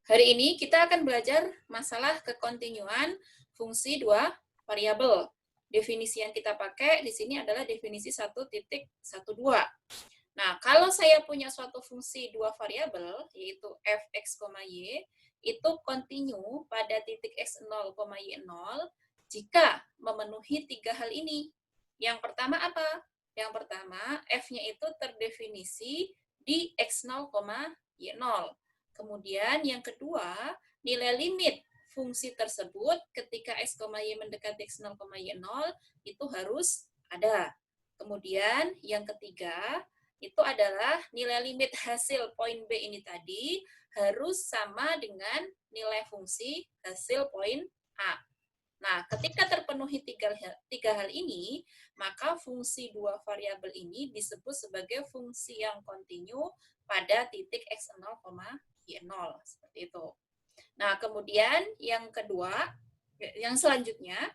Hari ini kita akan belajar masalah kekontinuan fungsi dua variabel. Definisi yang kita pakai di sini adalah definisi 1.12. Nah, kalau saya punya suatu fungsi dua variabel, yaitu fx, y, itu kontinu pada titik x0, y0 jika memenuhi tiga hal ini. Yang pertama apa? Yang pertama, f-nya itu terdefinisi di x0, y0. Kemudian yang kedua, nilai limit fungsi tersebut ketika x, y mendekati x0, y0 itu harus ada. Kemudian yang ketiga, itu adalah nilai limit hasil poin B ini tadi harus sama dengan nilai fungsi hasil poin A. Nah, ketika terpenuhi tiga hal ini, maka fungsi dua variabel ini disebut sebagai fungsi yang kontinu pada titik x0, y0. Seperti itu. Nah, kemudian yang kedua, yang selanjutnya,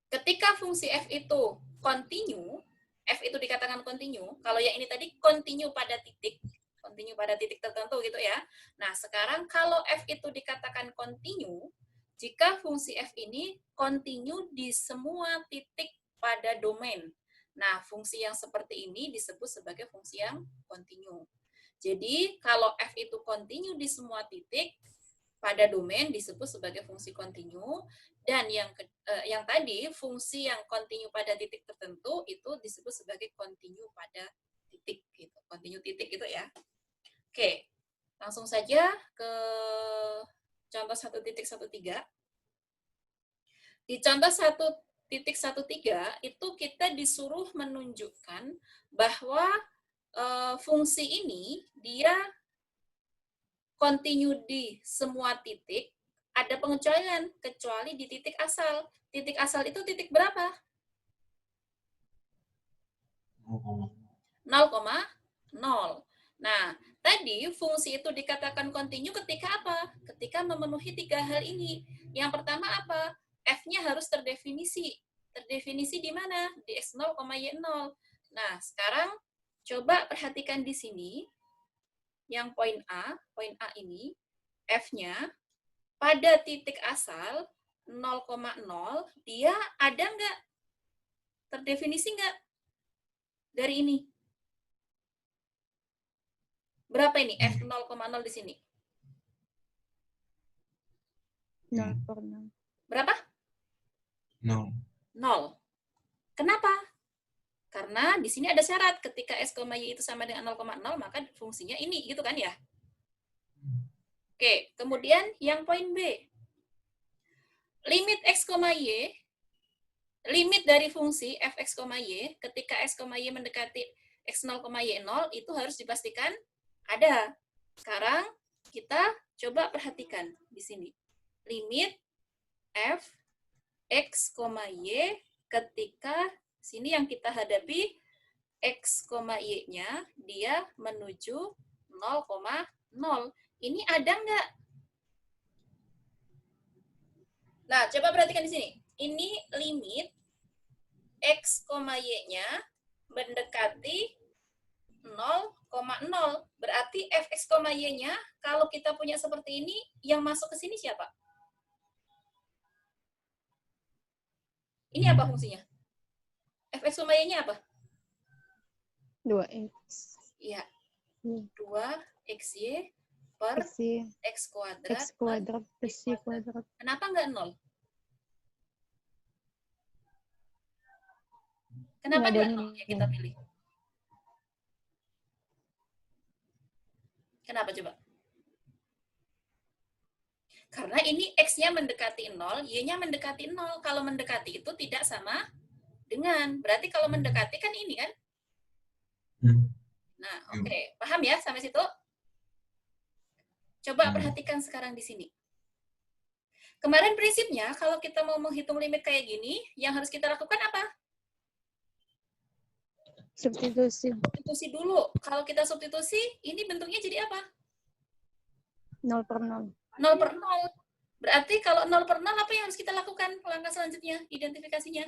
ketika fungsi f itu kontinu, f itu dikatakan kontinu, kalau yang ini tadi kontinu pada titik tertentu gitu ya. Nah, sekarang kalau f itu dikatakan kontinu, jika fungsi f ini kontinu di semua titik pada domain. Nah, fungsi yang seperti ini disebut sebagai fungsi yang kontinu. Jadi, kalau f itu kontinu di semua titik pada domain disebut sebagai fungsi kontinu, dan yang tadi fungsi yang kontinu pada titik tertentu itu disebut sebagai kontinu pada titik gitu. Kontinu titik gitu ya. Oke, langsung saja ke contoh 1.13. Di contoh 1.13 itu kita disuruh menunjukkan bahwa fungsi ini dia kontinu di semua titik, ada pengecualian kecuali di titik asal. Titik asal itu titik berapa? 0,0. Nah, tadi fungsi itu dikatakan kontinu ketika apa? Ketika memenuhi tiga hal ini. Yang pertama apa? F-nya harus terdefinisi. Terdefinisi di mana? Di x0, y0. Nah, sekarang coba perhatikan di sini. Yang poin A ini, F-nya pada titik asal 0,0, dia ada nggak? Terdefinisi nggak? Dari ini. Berapa ini F 0,0 di sini? 0,0. Berapa? 0. 0. Kenapa? Karena di sini ada syarat ketika S, Y itu sama dengan 0,0 maka fungsinya ini gitu kan ya. Oke, kemudian yang poin B. Limit X, Y, limit dari fungsi fx, y ketika S, Y mendekati x0, y0 itu harus dipastikan ada. Sekarang kita coba perhatikan di sini. Limit f x, y ketika sini yang kita hadapi x, y-nya dia menuju 0,0. Ini ada nggak? Nah, coba perhatikan di sini. Ini limit x, y-nya mendekati 0,0. Berarti fx, y-nya kalau kita punya seperti ini, yang masuk ke sini siapa? Ini apa fungsinya? Fx, y-nya apa? 2x. Iya. 2xy per x kuadrat plus y kuadrat. Kenapa nggak 0? Kenapa nggak 0 yang kita pilih? Kenapa coba? Karena ini x-nya mendekati 0, y-nya mendekati 0. Kalau mendekati itu tidak sama dengan. Berarti kalau mendekati kan ini kan? Nah, oke. Paham ya sampai situ? Coba perhatikan sekarang di sini. Kemarin prinsipnya kalau kita mau menghitung limit kayak gini, yang harus kita lakukan apa? Substitusi. Substitusi dulu. Kalau kita substitusi, ini bentuknya jadi apa? 0/0. 0/0. Berarti kalau 0/0 apa yang harus kita lakukan? Langkah selanjutnya, identifikasinya.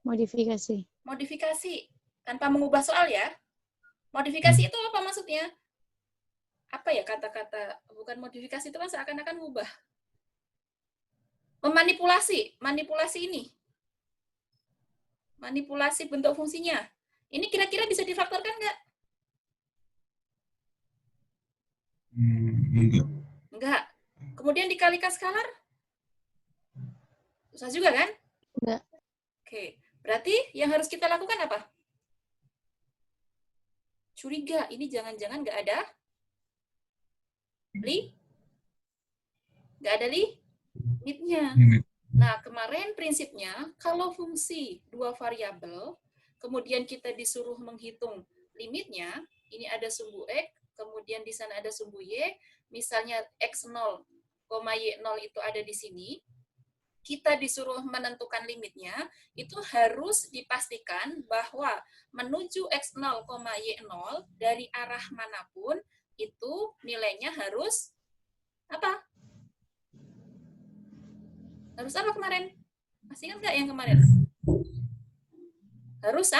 Modifikasi. Modifikasi. Tanpa mengubah soal ya. Modifikasi itu apa maksudnya? apa ya kata-kata, bukan modifikasi itu kan seakan-akan ngubah. Memanipulasi, manipulasi ini. Manipulasi bentuk fungsinya. Ini kira-kira bisa difaktorkan nggak? Enggak. Enggak. Kemudian dikalikan skalar? Susah juga kan? Enggak. Oke, berarti yang harus kita lakukan apa? Curiga, ini jangan-jangan nggak ada nggak ada limitnya. Enggak. Nah, kemarin prinsipnya, kalau fungsi dua variabel, kemudian kita disuruh menghitung limitnya, ini ada sumbu X, kemudian di sana ada sumbu Y, misalnya X0, Y0 itu ada di sini, kita disuruh menentukan limitnya, itu harus dipastikan bahwa menuju X0, Y0 dari arah manapun, itu nilainya harus apa? Harus apa kemarin? Masih ingat nggak yang kemarin? Harus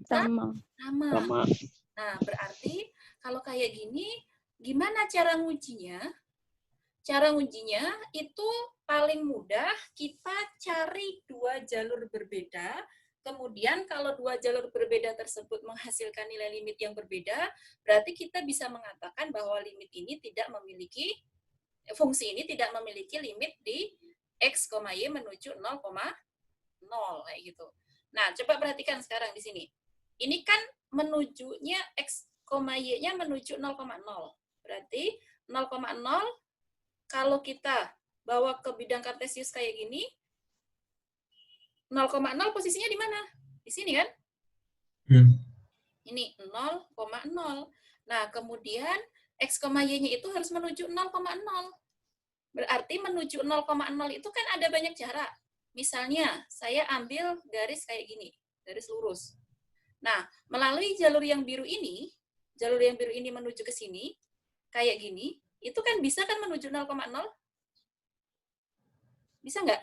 Sama. sama. Nah, berarti kalau kayak gini, gimana cara ngujinya? Cara ngujinya itu paling mudah kita cari dua jalur berbeda. Kemudian kalau dua jalur berbeda tersebut menghasilkan nilai limit yang berbeda, berarti kita bisa mengatakan bahwa limit ini tidak memiliki fungsi ini tidak memiliki limit di X, Y menuju 0,0 kayak gitu. Nah, coba perhatikan sekarang di sini. Ini kan menujunya X, Y-nya menuju 0,0. Berarti 0,0 kalau kita bawa ke bidang kartesius kayak gini, 0,0 posisinya di mana? Di sini kan? Ini 0,0. Nah, kemudian X, Y-nya itu harus menuju 0,0. Berarti menuju 0,0 itu kan ada banyak cara. Misalnya, saya ambil garis kayak gini, garis lurus. Nah, melalui jalur yang biru ini menuju ke sini, kayak gini, itu kan bisa kan menuju 0,0? Bisa nggak?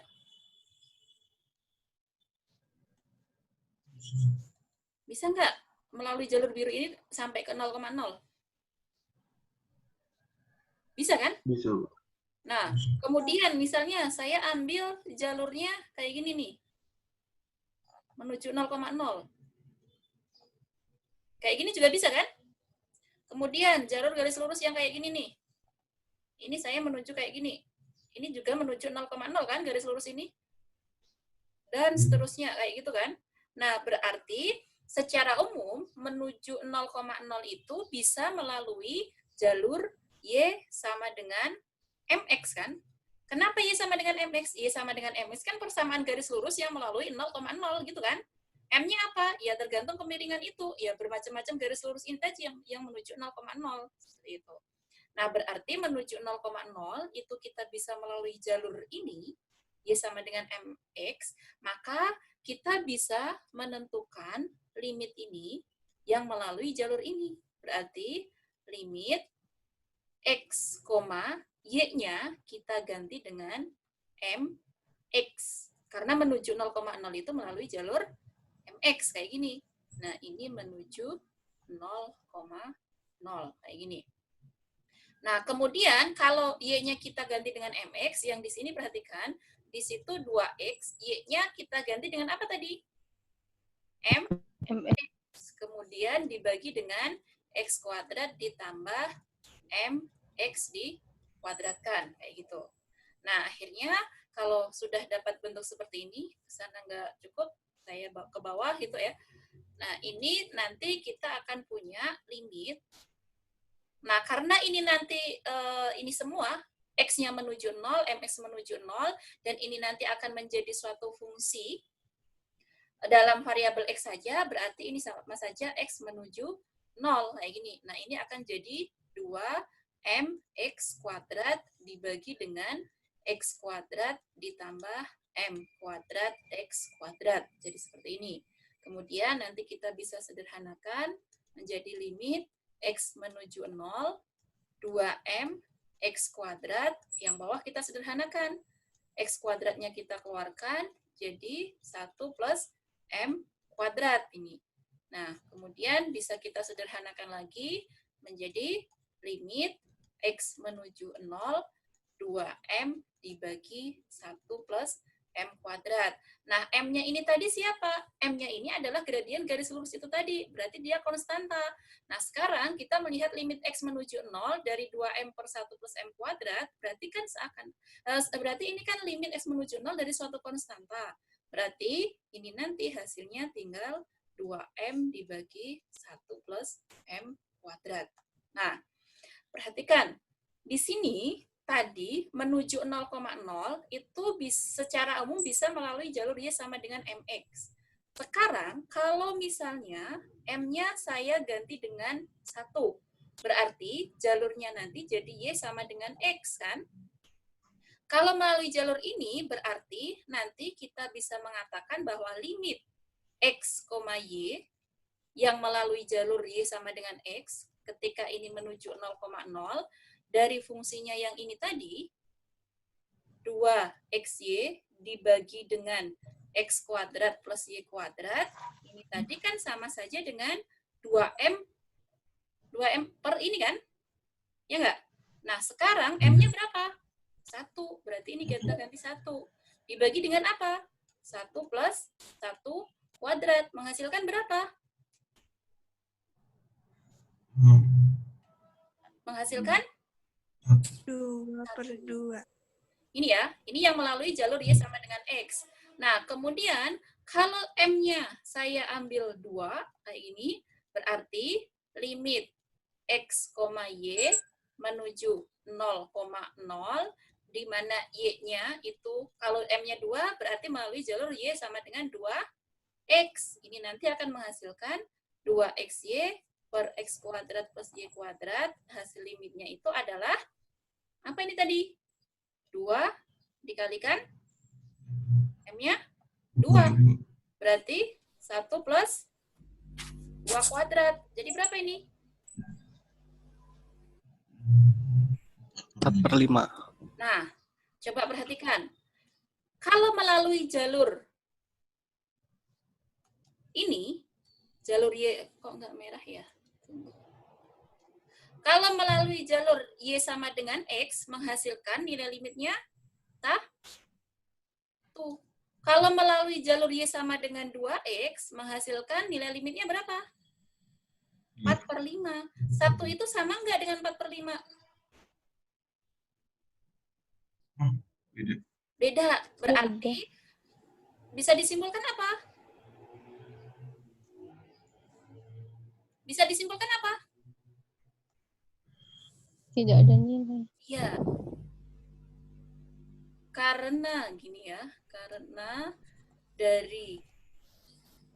Bisa nggak melalui jalur biru ini sampai ke 0,0? Bisa kan? Bisa, Bu. Nah, kemudian misalnya saya ambil jalurnya kayak gini nih. Menuju 0,0. Kayak gini juga bisa kan? Kemudian jalur garis lurus yang kayak gini nih. Ini saya menuju kayak gini. Ini juga menuju 0,0 kan garis lurus ini? Dan seterusnya kayak gitu kan? Nah, berarti secara umum menuju 0,0 itu bisa melalui jalur Y sama dengan MX kan? Kenapa Y sama dengan MX? Y sama dengan MX kan persamaan garis lurus yang melalui 0,0 gitu kan? M-nya apa? Ya tergantung kemiringan itu. Ya bermacam-macam garis lurus ini tadi yang menuju 0,0. Seperti itu. Nah, berarti menuju 0,0 itu kita bisa melalui jalur ini, Y sama dengan MX, maka kita bisa menentukan limit ini yang melalui jalur ini. Berarti limit X, Y-nya kita ganti dengan MX. Karena menuju 0,0 itu melalui jalur MX kayak gini. Nah, ini menuju 0,0 kayak gini. Nah, kemudian kalau Y-nya kita ganti dengan MX, yang di sini perhatikan, di situ 2X, Y-nya kita ganti dengan apa tadi? MX. Kemudian dibagi dengan X kuadrat ditambah MX dikuadratkan, kayak gitu. Nah, akhirnya kalau sudah dapat bentuk seperti ini, kesana nggak cukup, saya ke bawah gitu ya. Nah, ini nanti kita akan punya limit. Nah, karena ini nanti ini semua X-nya menuju 0, MX menuju 0, dan ini nanti akan menjadi suatu fungsi dalam variabel X saja, berarti ini sama saja X menuju 0, kayak gini. Nah, ini akan jadi 2MX kuadrat dibagi dengan X kuadrat ditambah M kuadrat X kuadrat. Jadi seperti ini. Kemudian nanti kita bisa sederhanakan menjadi limit X menuju 0, 2M, X kuadrat, yang bawah kita sederhanakan. X kuadratnya kita keluarkan, jadi 1 plus M kuadrat ini. Nah, kemudian bisa kita sederhanakan lagi, menjadi limit X menuju 0, 2M dibagi 1 plus M kuadrat. Nah, M-nya ini tadi siapa? M-nya ini adalah gradien garis lurus itu tadi. Berarti dia konstanta. Nah, sekarang kita melihat limit X menuju 0 dari 2M per 1 plus M kuadrat. Berarti kan berarti ini kan limit X menuju 0 dari suatu konstanta. Berarti ini nanti hasilnya tinggal 2M dibagi 1 plus M kuadrat. Nah, perhatikan. Di sini tadi menuju 0,0 itu secara umum bisa melalui jalur Y sama dengan MX. Sekarang kalau misalnya M-nya saya ganti dengan 1, berarti jalurnya nanti jadi Y sama dengan X kan? Kalau melalui jalur ini berarti nanti kita bisa mengatakan bahwa limit X, Y yang melalui jalur Y sama dengan X ketika ini menuju 0,0 dari fungsinya yang ini tadi, 2XY dibagi dengan X kuadrat plus Y kuadrat, ini tadi kan sama saja dengan 2M per ini kan? Ya nggak? Nah, sekarang M-nya berapa? 1, berarti ini kita ganti 1. Dibagi dengan apa? 1 plus 1 kuadrat, menghasilkan berapa? Menghasilkan 2/2. Ini ya, ini yang melalui jalur Y sama dengan X. Nah, kemudian kalau M-nya saya ambil 2, kayak ini, berarti limit X, Y menuju 0,0, di mana Y-nya itu, kalau M-nya 2, berarti melalui jalur Y sama dengan 2X. Ini nanti akan menghasilkan 2XY per X kuadrat plus Y kuadrat. Hasil limitnya itu adalah, apa ini tadi? 2 dikalikan M-nya 2. Berarti 1 plus 2 kuadrat. Jadi berapa ini? 4/5. Nah, coba perhatikan. Kalau melalui jalur ini, jalur Y, kok nggak merah ya? Kalau melalui jalur Y sama dengan X, menghasilkan nilai limitnya, tuh. Kalau melalui jalur Y sama dengan 2X, menghasilkan nilai limitnya berapa? 4/5. 1 itu sama nggak dengan 4/5? Beda. Berarti bisa disimpulkan apa? Bisa disimpulkan apa? Tidak ada nilai. Iya. Karena gini ya, karena dari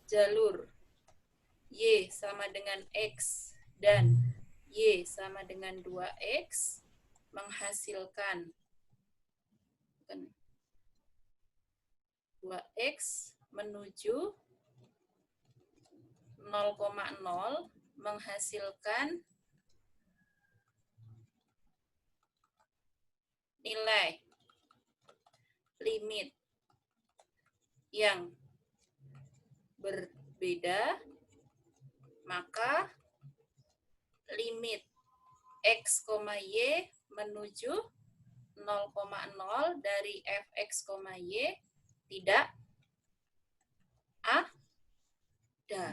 jalur Y sama dengan X dan Y sama dengan 2X menghasilkan 2X menuju 0,0 menghasilkan nilai limit yang berbeda, maka limit X, Y menuju 0,0 dari Fx, Y tidak ada.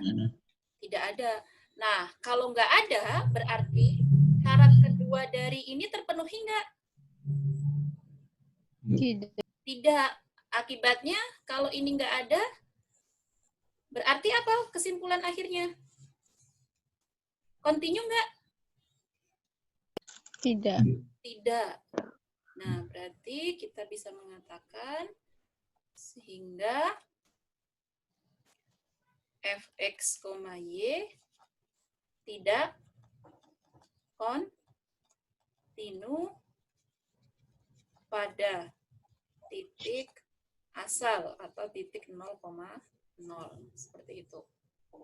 Tidak ada. Nah, kalau nggak ada, berarti syarat kedua dari ini terpenuhi nggak? Tidak. Tidak. Akibatnya, kalau ini nggak ada, berarti apa kesimpulan akhirnya? Continue nggak? Tidak. Tidak. Nah, berarti kita bisa mengatakan sehingga Fx, Y tidak kontinu pada titik asal atau titik 0,0. Seperti itu.